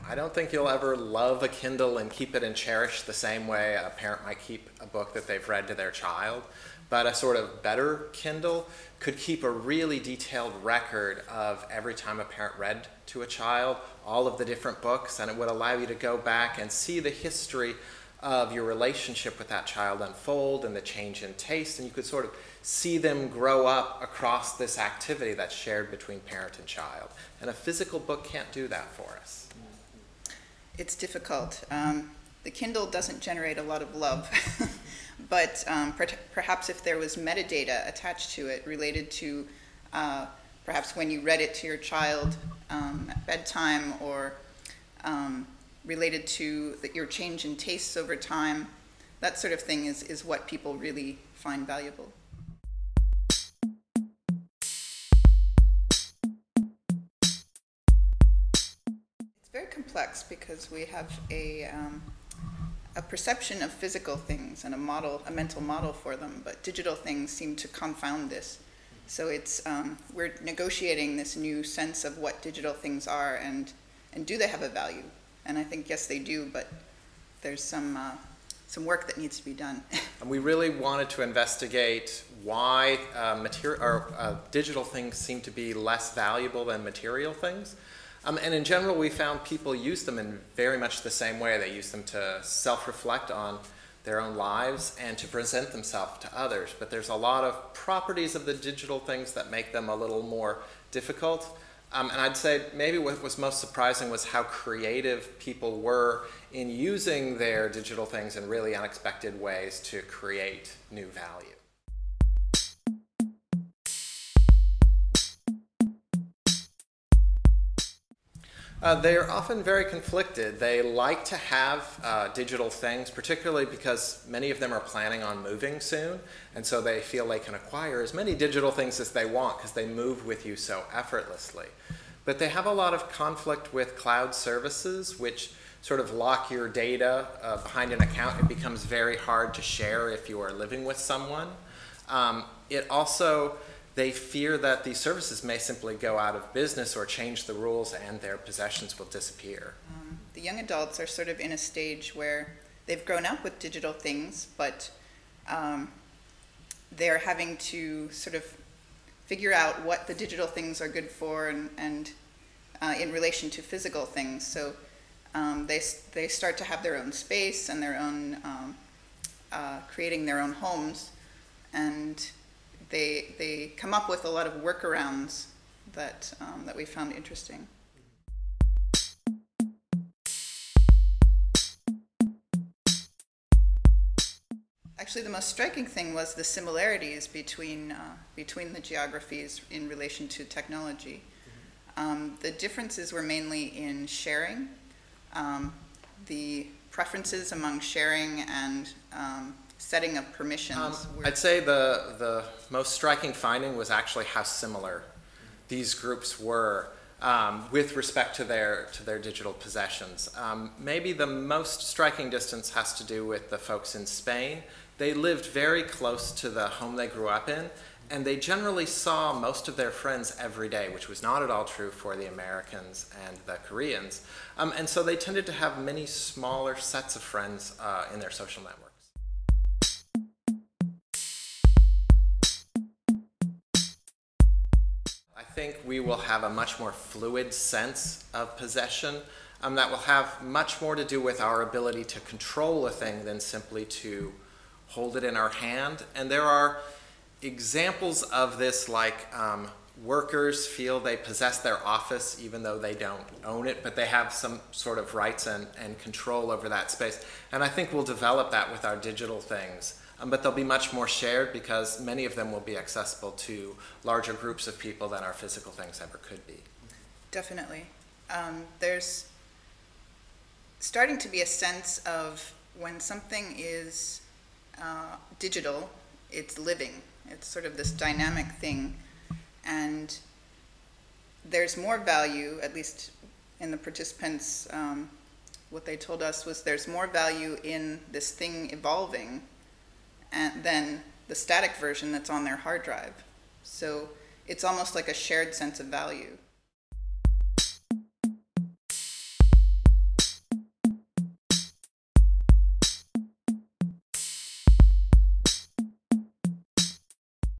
I don't think you'll ever love a Kindle and keep it and cherish the same way a parent might keep a book that they've read to their child. But a sort of better Kindle could keep a really detailed record of every time a parent read to a child, all of the different books, and it would allow you to go back and see the history of your relationship with that child unfold and the change in taste, and you could sort of see them grow up across this activity that's shared between parent and child. And a physical book can't do that for us. It's difficult. The Kindle doesn't generate a lot of love, but perhaps if there was metadata attached to it related to perhaps when you read it to your child at bedtime, or related to your change in tastes over time, that sort of thing is what people really find valuable. It's very complex because we have a perception of physical things and a mental model for them, but digital things seem to confound this. So it's we're negotiating this new sense of what digital things are, and do they have a value? And I think yes, they do, but there's some work that needs to be done. And we really wanted to investigate why digital things seem to be less valuable than material things. And in general, we found people use them in very much the same way. They use them to self-reflect on their own lives and to present themselves to others. But there's a lot of properties of the digital things that make them a little more difficult. And I'd say maybe what was most surprising was how creative people were in using their digital things in really unexpected ways to create new value. They're often very conflicted. They like to have digital things, particularly because many of them are planning on moving soon, and so they feel they can acquire as many digital things as they want because they move with you so effortlessly. But they have a lot of conflict with cloud services, which sort of lock your data behind an account. It becomes very hard to share if you are living with someone. They fear that these services may simply go out of business or change the rules and their possessions will disappear. The young adults are sort of in a stage where they've grown up with digital things, but they're having to sort of figure out what the digital things are good for and in relation to physical things. So they start to have their own space and their own, creating their own homes, and they come up with a lot of workarounds that we found interesting. Actually, the most striking thing was the similarities between the geographies in relation to technology. The differences were mainly in sharing, the preferences among sharing and setting of permissions. I'd say the most striking finding was actually how similar these groups were with respect to their digital possessions. Maybe the most striking distance has to do with the folks in Spain. They lived very close to the home they grew up in, and they generally saw most of their friends every day, which was not at all true for the Americans and the Koreans. And so they tended to have many smaller sets of friends in their social networks. I think we will have a much more fluid sense of possession that will have much more to do with our ability to control a thing than simply to hold it in our hand. And there are examples of this, like workers feel they possess their office even though they don't own it, but they have some sort of rights and control over that space. And I think we'll develop that with our digital things. But they'll be much more shared because many of them will be accessible to larger groups of people than our physical things ever could be. Definitely. There's starting to be a sense of when something is digital, it's living. It's sort of this dynamic thing. And there's more value, at least in the participants, what they told us was there's more value in this thing evolving than the static version that's on their hard drive. So it's almost like a shared sense of value.